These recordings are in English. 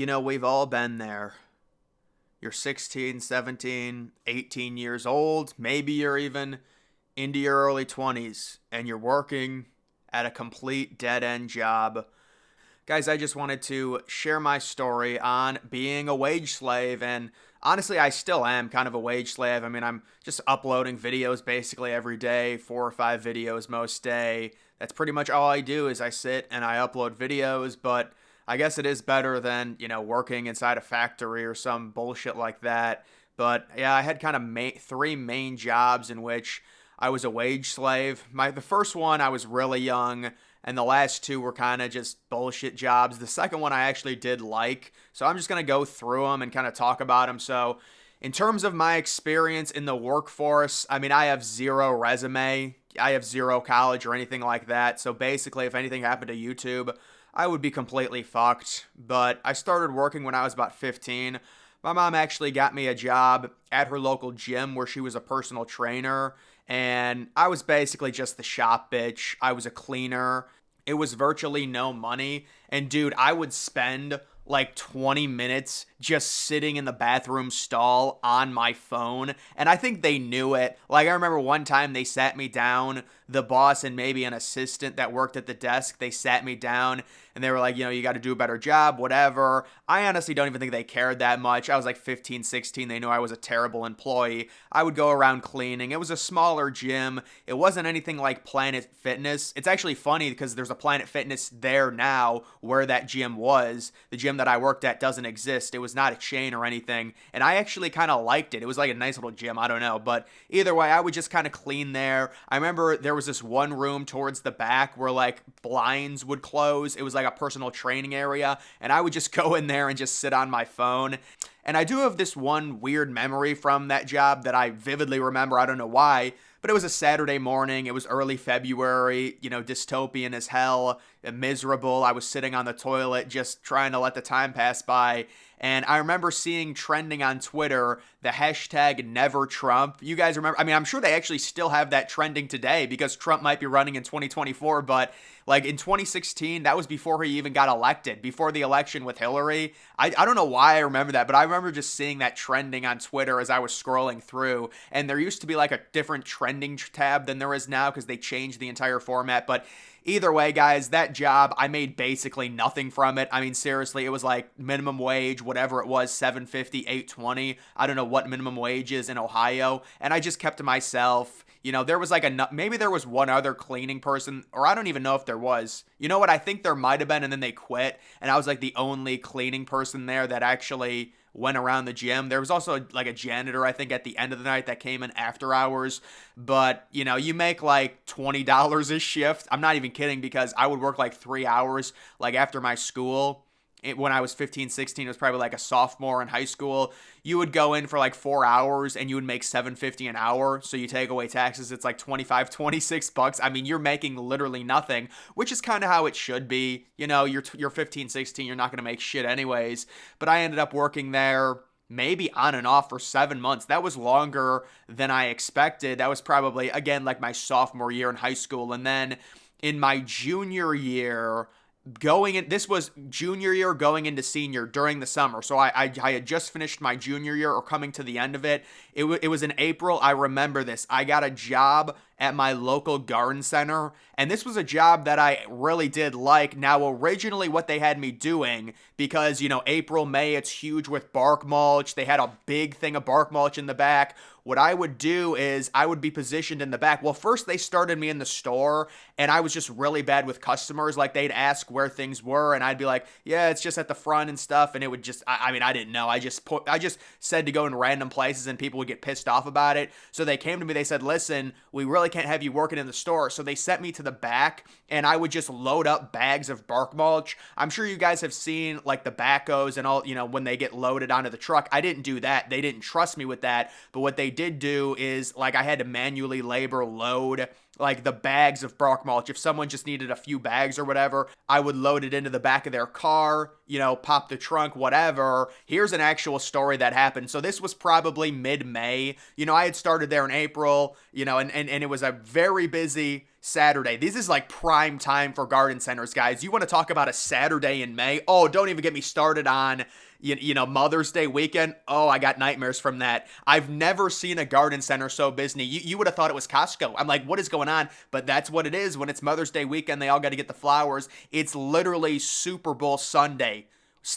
We've all been there. You're 16, 17, 18 years old. Maybe you're even into your early 20s and you're working at a complete dead end job. Guys, I just wanted to share my story on being a wage slave. And honestly, I still am kind of a wage slave. I mean, I'm just uploading videos basically every day, 4 or 5 videos most day. That's pretty much all I do is I sit and I upload videos. But I guess it is better than, working inside a factory or some bullshit like that. But yeah, I had kind of three main jobs in which I was a wage slave. The first one, I was really young, and the last two were kind of just bullshit jobs. The second one I actually did like, so I'm just going to go through them and kind of talk about them. So in terms of my experience in the workforce, I mean, I have zero resume. I have zero college or anything like that. So basically, if anything happened to YouTube, I would be completely fucked. But I started working when I was about 15. My mom actually got me a job at her local gym where she was a personal trainer. And I was basically just the shop bitch. I was a cleaner. It was virtually no money. And dude, I would spend like 20 minutes just sitting in the bathroom stall on my phone. And I think they knew it. Like, I remember one time they sat me down, the boss and maybe an assistant that worked at the desk, they sat me down and they were like, you got to do a better job, whatever. I honestly don't even think they cared that much. I was like 15, 16. They knew I was a terrible employee. I would go around cleaning. It was a smaller gym. It wasn't anything like Planet Fitness. It's actually funny because there's a Planet Fitness there now where that gym was. The gym that I worked at doesn't exist. It was not a chain or anything. And I actually kind of liked it. It was like a nice little gym. I don't know. But either way, I would just kind of clean there. I remember there was this one room towards the back where like blinds would close. It was like a personal training area. And I would just go in there and just sit on my phone. And I do have this one weird memory from that job that I vividly remember. I don't know why, but it was a Saturday morning. It was early February, dystopian as hell, miserable. I was sitting on the toilet just trying to let the time pass by. And I remember seeing trending on Twitter the hashtag never Trump. You guys remember? I mean, I'm sure they actually still have that trending today because Trump might be running in 2024. But like in 2016, that was before he even got elected, before the election with Hillary. I don't know why I remember that, but I remember just seeing that trending on Twitter as I was scrolling through. And there used to be like a different trending tab than there is now because they changed the entire format. But either way, guys, that job, I made basically nothing from it. I mean, seriously, it was like minimum wage, whatever it was, $7.50, $8.20. I don't know what minimum wage is in Ohio. And I just kept to myself. There was like maybe there was one other cleaning person, or I don't even know if there was. You know what? I think there might have been, and then they quit. And I was like the only cleaning person there that actually went around the gym. There was also like a janitor, I think, at the end of the night that came in after hours. But, you make like $20 a shift. I'm not even kidding because I would work like 3 hours like after my school. When I was 15, 16, it was probably like a sophomore in high school. You would go in for like 4 hours and you would make $7.50 an hour. So you take away taxes, it's like 25, 26 bucks. I mean, you're making literally nothing, which is kind of how it should be. You're 15, 16, you're not going to make shit anyways. But I ended up working there maybe on and off for 7 months. That was longer than I expected. That was probably, again, like my sophomore year in high school. And then in my junior year, this was junior year going into senior during the summer. So I had just finished my junior year or coming to the end of it. It was in April. I remember this. I got a job at my local garden center. And this was a job that I really did like. Now, originally what they had me doing, because, April, May, it's huge with bark mulch. They had a big thing of bark mulch in the back. What I would do is I would be positioned in the back. Well, first they started me in the store and I was just really bad with customers. Like they'd ask where things were and I'd be like, yeah, it's just at the front and stuff. And it would just, I mean, I didn't know. I just said to go in random places and people would get pissed off about it. So they came to me, they said, listen, we really can't have you working in the store. So they sent me to the back and I would just load up bags of bark mulch. I'm sure you guys have seen like the backhoes and all, when they get loaded onto the truck. I didn't do that. They didn't trust me with that. But what they did do is like I had to manually labor load like the bags of bark mulch. If someone just needed a few bags or whatever, I would load it into the back of their car, pop the trunk, whatever. Here's an actual story that happened. So this was probably mid-May. I had started there in April, and it was a very busy, Saturday. This is like prime time for garden centers, guys. You want to talk about a Saturday in May? Oh, don't even get me started on Mother's Day weekend. Oh, I got nightmares from that. I've never seen a garden center so busy. You would have thought it was Costco. I'm like, what is going on? But that's what it is. When it's Mother's Day weekend, they all got to get the flowers. It's literally Super Bowl Sunday.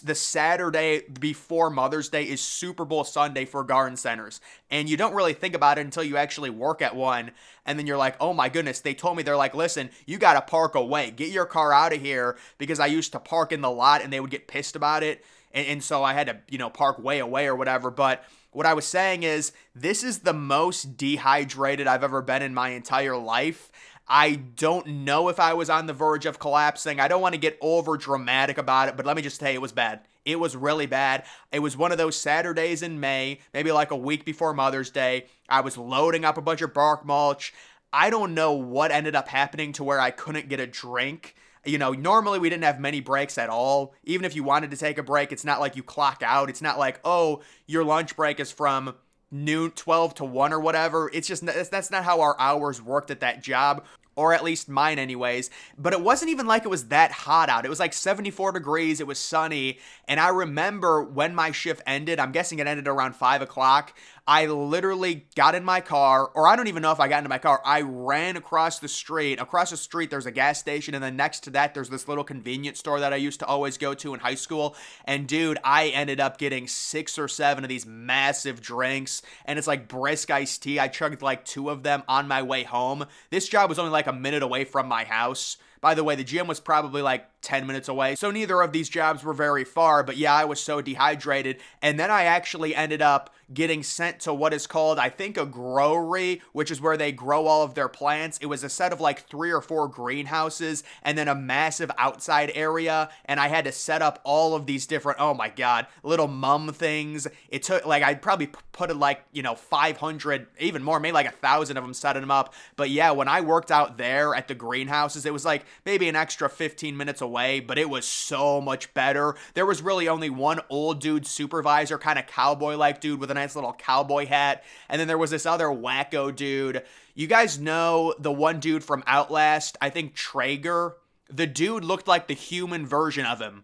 The Saturday before Mother's Day is Super Bowl Sunday for garden centers. And you don't really think about it until you actually work at one. And then you're like, oh my goodness, they told me, they're like, listen, you got to park away. Get your car out of here, because I used to park in the lot and they would get pissed about it. And so I had to, park way away or whatever. But what I was saying is, this is the most dehydrated I've ever been in my entire life. I don't know if I was on the verge of collapsing. I don't want to get over dramatic about it, but let me just say it was bad. It was really bad. It was one of those Saturdays in May, maybe like a week before Mother's Day. I was loading up a bunch of bark mulch. I don't know what ended up happening to where I couldn't get a drink. Normally we didn't have many breaks at all. Even if you wanted to take a break, it's not like you clock out. It's not like, oh, your lunch break is from noon, 12 to 1 or whatever. It's just, that's not how our hours worked at that job. Or at least mine anyways. But it wasn't even like it was that hot out. It was like 74 degrees. It was sunny. And I remember when my shift ended, I'm guessing it ended around 5 o'clock. I literally got in my car, or I don't even know if I got into my car. I ran across the street. Across the street, there's a gas station. And then next to that, there's this little convenience store that I used to always go to in high school. And dude, I ended up getting 6 or 7 of these massive drinks. And it's like brisk iced tea. I chugged like 2 of them on my way home. This job was only like a minute away from my house. By the way, the gym was probably like 10 minutes away, so neither of these jobs were very far, but yeah, I was so dehydrated. And then I actually ended up getting sent to what is called, I think, a growery, which is where they grow all of their plants. It was a set of like 3 or 4 greenhouses and then a massive outside area, and I had to set up all of these different, oh my god, little mum things. It took, like, I probably put it like, 500, even more, maybe like 1,000 of them, setting them up. But yeah, when I worked out there at the greenhouses, it was like maybe an extra 15 minutes away, but it was so much better. There was really only one old dude supervisor, kind of cowboy-like dude with a nice little cowboy hat, and then there was this other wacko dude. You guys know the one dude from Outlast, I think Traeger? The dude looked like the human version of him.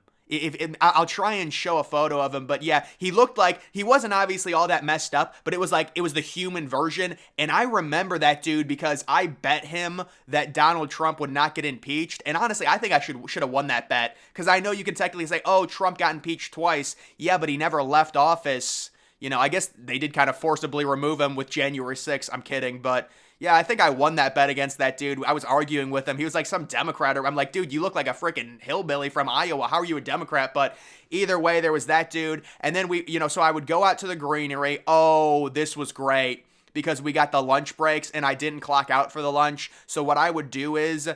I'll try and show a photo of him, but yeah, he looked like, he wasn't obviously all that messed up, but it was the human version. And I remember that dude because I bet him that Donald Trump would not get impeached. And honestly, I think I should have won that bet, because I know you can technically say, oh, Trump got impeached twice. Yeah, but he never left office. I guess they did kind of forcibly remove him with January 6th. I'm kidding, but yeah, I think I won that bet against that dude. I was arguing with him. He was like some Democrat. I'm like, dude, you look like a freaking hillbilly from Iowa. How are you a Democrat? But either way, there was that dude. And then so I would go out to the greenery. Oh, this was great because we got the lunch breaks and I didn't clock out for the lunch. So what I would do is,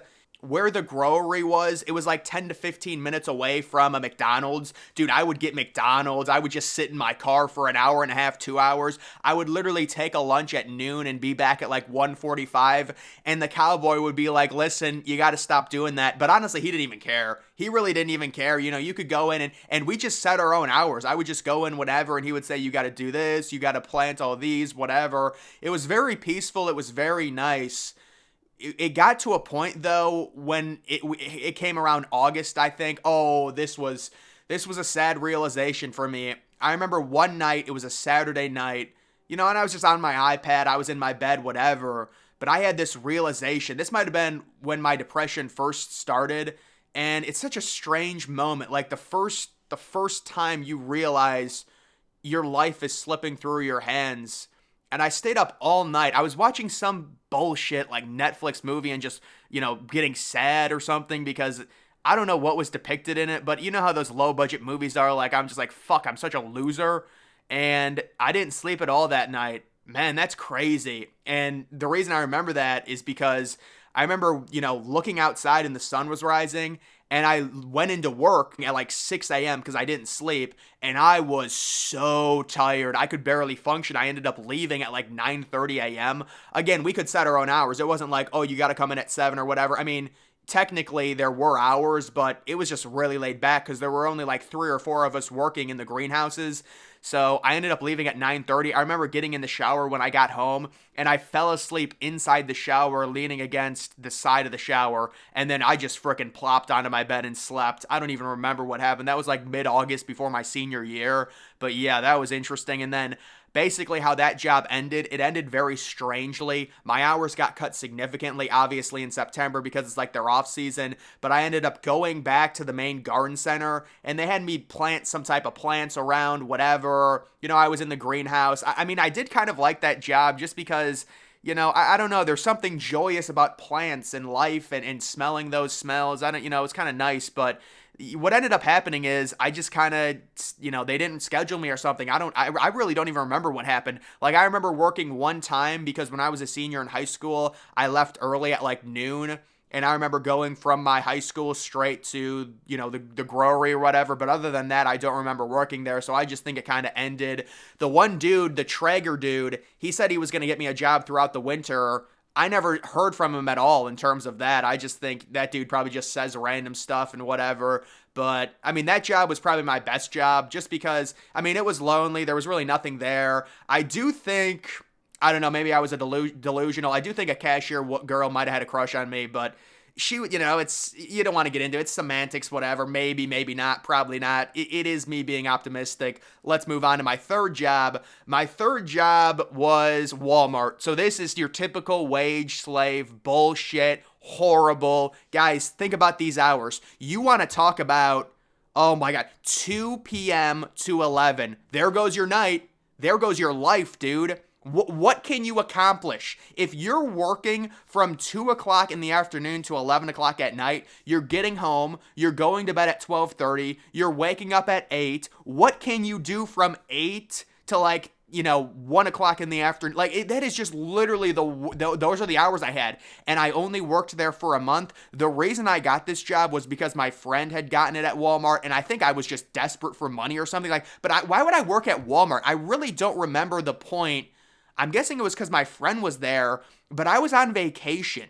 where the growery was, it was like 10 to 15 minutes away from a McDonald's. Dude, I would get McDonald's. I would just sit in my car for an hour and a half, 2 hours. I would literally take a lunch at noon and be back at like 1:45. And the cowboy would be like, listen, you got to stop doing that. But honestly, he didn't even care. He really didn't even care. You could go in and we just set our own hours. I would just go in whatever, and he would say, you got to do this, you got to plant all these, whatever. It was very peaceful. It was very nice. It got to a point though when it came around August, I think. Oh, this was a sad realization for me. I remember one night, it was a Saturday night, and I was just on my iPad, I was in my bed, whatever, but I had this realization. This might have been when my depression first started, and it's such a strange moment, like the first time you realize your life is slipping through your hands. And I stayed up all night. I was watching some bullshit like Netflix movie and just, getting sad or something because I don't know what was depicted in it. But you know how those low budget movies are, like I'm just like, fuck, I'm such a loser. And I didn't sleep at all that night. Man, that's crazy. And the reason I remember that is because I remember, looking outside and the sun was rising. And I went into work at like 6 a.m. because I didn't sleep. And I was so tired. I could barely function. I ended up leaving at like 9:30 a.m. Again, we could set our own hours. It wasn't like, oh, you got to come in at 7 or whatever. I mean, technically there were hours, but it was just really laid back because there were only like 3 or 4 of us working in the greenhouses. So I ended up leaving at 9:30. I remember getting in the shower when I got home, and I fell asleep inside the shower, leaning against the side of the shower, and then I just freaking plopped onto my bed and slept. I don't even remember what happened. That was like mid-August before my senior year. But yeah, that was interesting. And then basically how that job ended, it ended very strangely. My hours got cut significantly, obviously, in September because it's like their off season, but I ended up going back to the main garden center, and they had me plant some type of plants around, whatever. I was in the greenhouse. I mean, I did kind of like that job just because, I don't know, there's something joyous about plants and life and smelling those smells. I don't, it's kind of nice, but what ended up happening is I just kind of, they didn't schedule me or something. I really don't even remember what happened. Like, I remember working one time because when I was a senior in high school, I left early at like noon. And I remember going from my high school straight to, the growery or whatever. But other than that, I don't remember working there. So I just think it kind of ended. The one dude, the Traeger dude, he said he was going to get me a job throughout the winter. I never heard from him at all in terms of that. I just think that dude probably just says random stuff and whatever. But, I mean, that job was probably my best job just because, I mean, it was lonely. There was really nothing there. I do think, I don't know, maybe I was a delusional. I do think a cashier girl might have had a crush on me, but she, it's, you don't want to get into it. It's semantics, whatever. Maybe, maybe not, probably not. It is me being optimistic. Let's move on to my third job. My third job was Walmart. So this is your typical wage slave bullshit, horrible. Guys, think about these hours. You want to talk about, oh my God, 2 p.m. to 11. There goes your night. There goes your life, dude. What can you accomplish? If you're working from 2 o'clock in the afternoon to 11 o'clock at night, you're getting home, you're going to bed at 12:30, you're waking up at 8, what can you do from 8 to 1 o'clock in the afternoon? That is just literally those are the hours I had. And I only worked there for a month. The reason I got this job was because my friend had gotten it at Walmart, and I think I was just desperate for money or something. Why would I work at Walmart? I really don't remember the point. I'm guessing it was because my friend was there, but I was on vacation.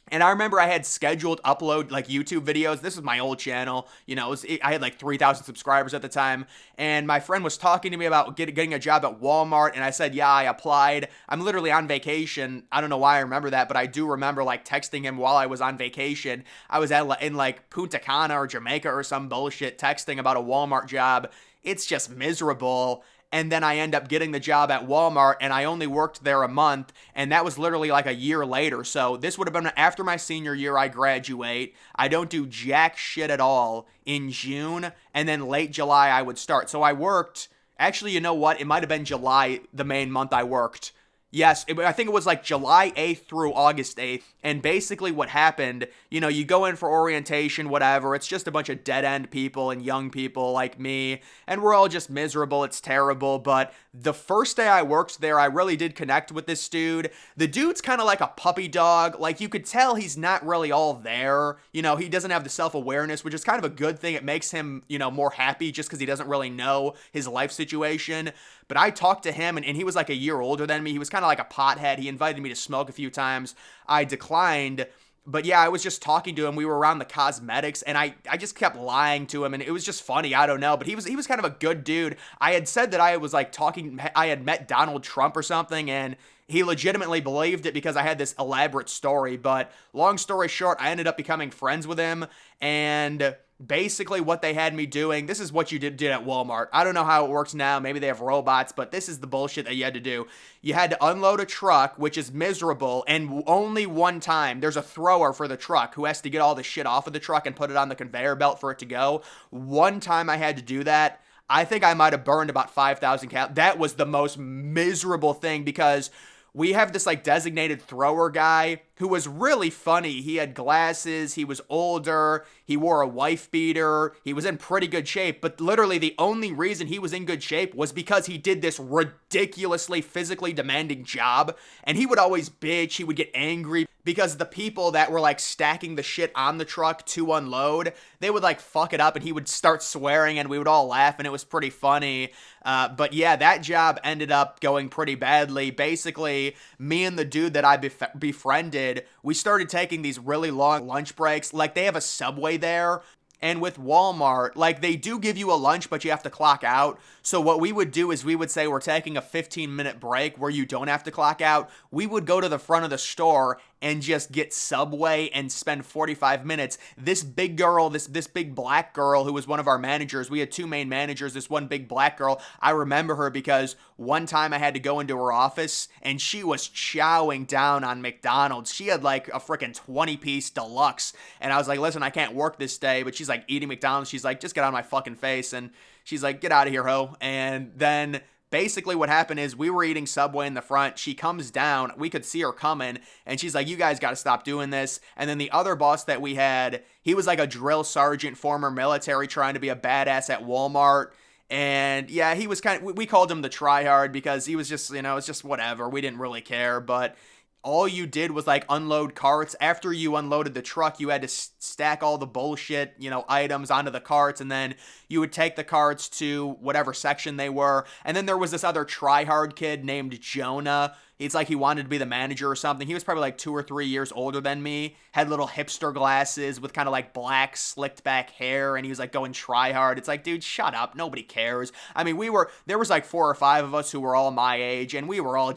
And I remember I had scheduled upload YouTube videos. This was my old channel. I had 3,000 subscribers at the time. And my friend was talking to me about getting a job at Walmart. And I said, yeah, I applied. I'm literally on vacation. I don't know why I remember that, but I do remember texting him while I was on vacation. I was in Punta Cana or Jamaica or some bullshit texting about a Walmart job. It's just miserable. And then I end up getting the job at Walmart, and I only worked there a month, and that was literally a year later. So this would have been after my senior year. I graduate. I don't do jack shit at all in June, and then late July I would start. So I worked, actually, you know what? It might have been July, the main month I worked. Yes, I think it was July 8th through August 8th. And basically what happened, you go in for orientation, whatever. It's just a bunch of dead-end people and young people like me. And we're all just miserable. It's terrible. But the first day I worked there, I really did connect with this dude. The dude's kind of like a puppy dog. You could tell he's not really all there. He doesn't have the self-awareness, which is kind of a good thing. It makes him, more happy just because he doesn't really know his life situation. But I talked to him, and he was a year older than me. He was kind of like a pothead. He invited me to smoke a few times. I declined. But yeah, I was just talking to him. We were around the cosmetics, and I just kept lying to him, and it was just funny. I don't know. But he was kind of a good dude. I had said that I was I had met Donald Trump or something, and he legitimately believed it because I had this elaborate story. But long story short, I ended up becoming friends with him, and basically what they had me doing, this is what you did at Walmart. I don't know how it works now. Maybe they have robots, but this is the bullshit that you had to do. You had to unload a truck, which is miserable, and only one time. There's a thrower for the truck who has to get all the shit off of the truck and put it on the conveyor belt for it to go. One time I had to do that. I think I might have burned about 5,000 calories. That was the most miserable thing because we have this designated thrower guy who was really funny. He had glasses, he was older, he wore a wife beater, he was in pretty good shape, but literally the only reason he was in good shape was because he did this ridiculously physically demanding job, and he would always bitch, he would get angry because the people that were stacking the shit on the truck to unload, they would fuck it up, and he would start swearing, and we would all laugh, and it was pretty funny. But yeah, that job ended up going pretty badly. Basically, me and the dude that I befriended, ended, we started taking these really long lunch breaks. Like, they have a Subway there. And with Walmart, like, they do give you a lunch, but you have to clock out. So what we would do is we would say we're taking a 15-minute break where you don't have to clock out. We would go to the front of the store and just get Subway and spend 45 minutes. This big girl, this big black girl who was one of our managers, we had two main managers, this one big black girl, I remember her because one time I had to go into her office and she was chowing down on McDonald's. She had like a freaking 20-piece deluxe. And I was like, listen, I can't work this day, but she's like eating McDonald's. She's like, just get out of my fucking face. And she's like, get out of here, ho. And then basically what happened is we were eating Subway in the front. She comes down. We could see her coming. And she's like, you guys got to stop doing this. And then the other boss that we had, he was like a drill sergeant, former military, trying to be a badass at Walmart. And yeah, he was we called him the tryhard because he was just, it's just whatever. We didn't really care. But all you did was like unload carts. After you unloaded the truck, you had to stack all the bullshit, items onto the carts, and then you would take the carts to whatever section they were. And then there was this other tryhard kid named Jonah. It's like he wanted to be the manager or something. He was probably like 2 or 3 years older than me, had little hipster glasses with kind of like black slicked back hair, and he was like going try hard. It's like, dude, shut up. Nobody cares. I mean, there was like 4 or 5 of us who were all my age, and we were all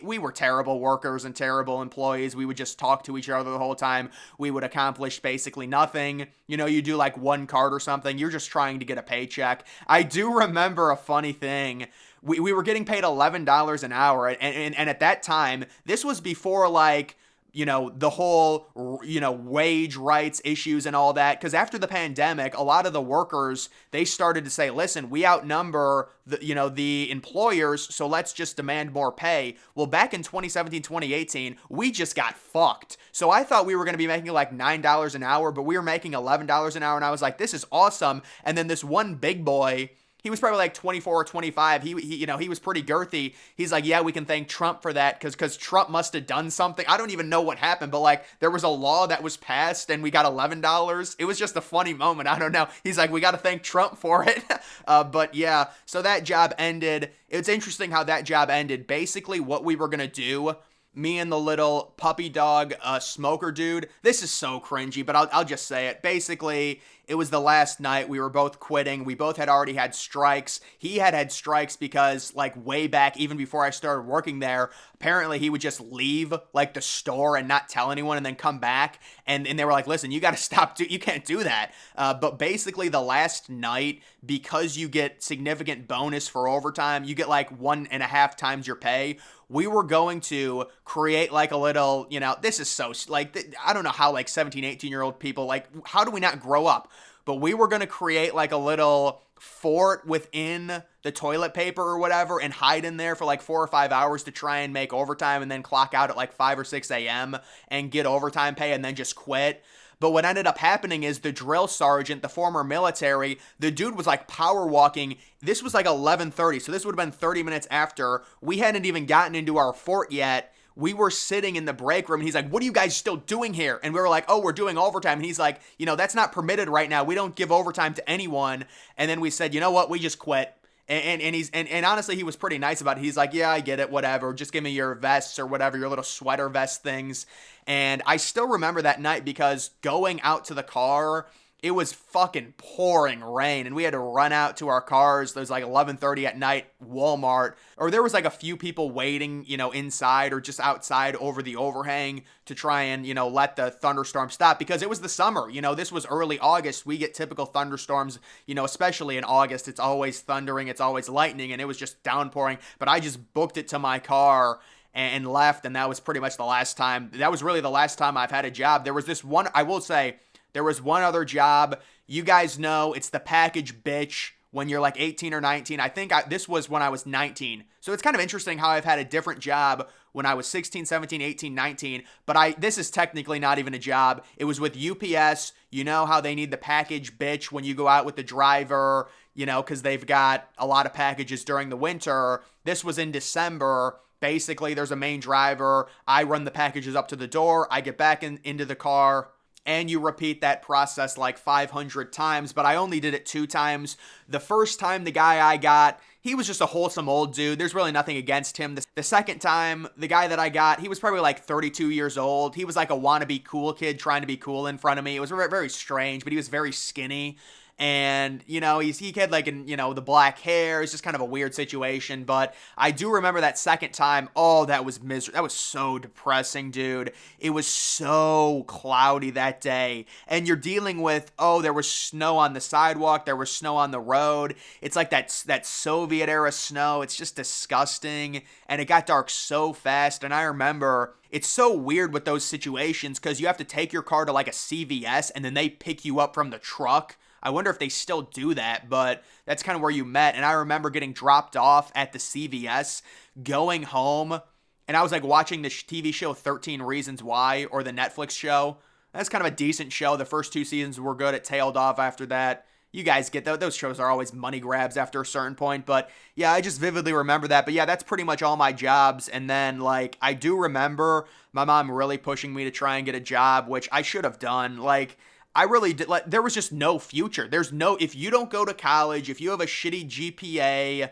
we were terrible workers and terrible employees. We would just talk to each other the whole time. We would accomplish basically nothing. You do like one card or something. You're just trying to get a paycheck. I do remember a funny thing. We were getting paid $11 an hour, and at that time, this was before like, the whole, wage rights issues and all that, because after the pandemic, a lot of the workers, they started to say, listen, we outnumber the employers, so let's just demand more pay. Well, back in 2017, 2018, we just got fucked. So I thought we were going to be making like $9 an hour, but we were making $11 an hour, and I was like, this is awesome. And then this one big boy, he was probably like 24 or 25. He was pretty girthy. He's like, yeah, we can thank Trump for that because Trump must have done something. I don't even know what happened, but like there was a law that was passed and we got $11. It was just a funny moment. I don't know. He's like, we got to thank Trump for it. But yeah, so that job ended. It's interesting how that job ended. Basically what we were going to do, me and the little puppy dog smoker dude, this is so cringy, but I'll just say it. Basically, it was the last night. We were both quitting. We both had already had strikes. He had strikes because, like, way back, even before I started working there, apparently he would just leave, like, the store and not tell anyone and then come back. And they were like, listen, you got to stop. You can't do that. But basically, the last night, because you get significant bonus for overtime, you get, like, 1.5 times your pay. We were going to create like a little, this is so, like, I don't know how like 17, 18-year-old people, like, how do we not grow up? But we were going to create like a little fort within the toilet paper or whatever and hide in there for like 4 or 5 hours to try and make overtime and then clock out at like 5 or 6 a.m. and get overtime pay and then just quit. But what ended up happening is the drill sergeant, the former military, the dude was like power walking. This was like 11:30, so this would have been 30 minutes after. We hadn't even gotten into our fort yet. We were sitting in the break room, and he's like, what are you guys still doing here? And we were like, oh, we're doing overtime. And he's like, that's not permitted right now. We don't give overtime to anyone. And then we said, you know what? We just quit. And honestly, he was pretty nice about it. He's like, yeah, I get it, whatever. Just give me your vests or whatever, your little sweater vest things. And I still remember that night because going out to the car, it was fucking pouring rain, and we had to run out to our cars. There was like 11:30 at night, Walmart, or there was like a few people waiting, inside or just outside over the overhang to try and, let the thunderstorm stop because it was the summer. This was early August. We get typical thunderstorms, especially in August. It's always thundering, it's always lightning, and it was just downpouring. But I just booked it to my car and left, and that was pretty much the last time. That was really the last time I've had a job. There was this one, I will say, there was one other job. You guys know it's the package bitch when you're like 18 or 19. I think this was when I was 19. So it's kind of interesting how I've had a different job when I was 16, 17, 18, 19. But this is technically not even a job. It was with UPS. You know how they need the package bitch when you go out with the driver, because they've got a lot of packages during the winter. This was in December. Basically, there's a main driver. I run the packages up to the door. I get back into the car. and you repeat that process like 500 times, but I only did it 2 times. The first time, the guy I got, he was just a wholesome old dude. There's really nothing against him. The second time, the guy that I got, he was probably like 32 years old. He was like a wannabe cool kid trying to be cool in front of me. It was very, very strange, but he was very skinny. And, you know, he had like, the black hair. It's just kind of a weird situation. But I do remember that second time. Oh, that was miserable. That was so depressing, dude. It was so cloudy that day. And you're dealing with, there was snow on the sidewalk. There was snow on the road. It's like that Soviet era snow. It's just disgusting. And it got dark so fast. And I remember, it's so weird with those situations because you have to take your car to like a CVS and then they pick you up from the truck. I wonder if they still do that, but that's kind of where you met. And I remember getting dropped off at the CVS, going home, and I was like watching the TV show 13 Reasons Why, or the Netflix show. That's kind of a decent show. The first 2 seasons were good. It tailed off after that. You guys get that. Those shows are always money grabs after a certain point. But yeah, I just vividly remember that. But yeah, that's pretty much all my jobs. And then like, I do remember my mom really pushing me to try and get a job, which I should have done. Like, I really did. Like, there was just no future. If you don't go to college, if you have a shitty GPA,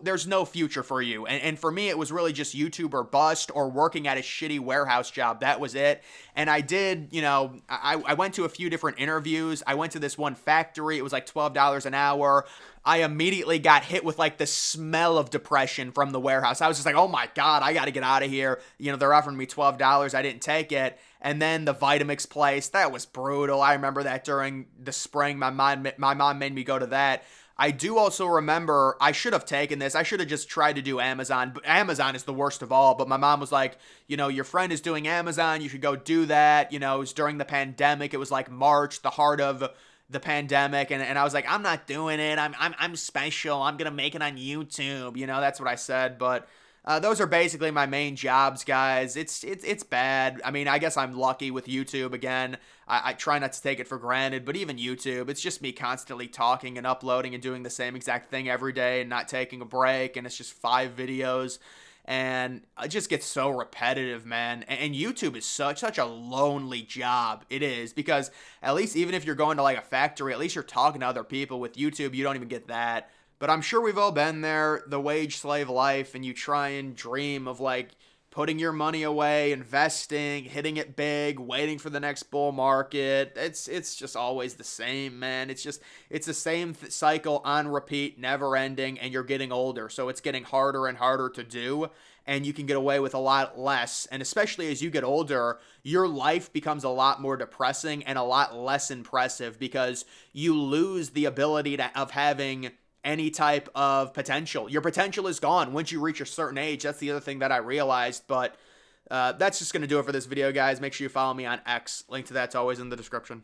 there's no future for you. And for me, it was really just YouTube or bust, or working at a shitty warehouse job. That was it. And I did, I went to a few different interviews. I went to this one factory. It was like $12 an hour. I immediately got hit with like the smell of depression from the warehouse. I was just like, oh my God, I got to get out of here. They're offering me $12. I didn't take it. And then the Vitamix place, that was brutal. I remember that during the spring. My mom made me go to that. I do also remember I should have taken this. I should have just tried to do Amazon. But Amazon is the worst of all. But my mom was like, your friend is doing Amazon. You should go do that. It was during the pandemic. It was like March, the heart of the pandemic. And I was like, I'm not doing it. I'm special. I'm going to make it on YouTube. That's what I said. But those are basically my main jobs, guys. It's bad. I mean, I guess I'm lucky with YouTube again. I try not to take it for granted, but even YouTube, it's just me constantly talking and uploading and doing the same exact thing every day and not taking a break, and it's just 5 videos, and it just gets so repetitive, man. And YouTube is such a lonely job. It is, because at least even if you're going to like a factory, at least you're talking to other people. With YouTube, you don't even get that. But I'm sure we've all been there, the wage slave life, and you try and dream of like putting your money away, investing, hitting it big, waiting for the next bull market. It's just always the same, man. It's the same cycle on repeat, never ending, and you're getting older, so it's getting harder and harder to do, and you can get away with a lot less. And especially as you get older, your life becomes a lot more depressing and a lot less impressive, because you lose the ability of having any type of potential. Your potential is gone once you reach a certain age. That's the other thing that I realized. But that's just going to do it for this video, guys. Make sure you follow me on X. Link to that's always in the description.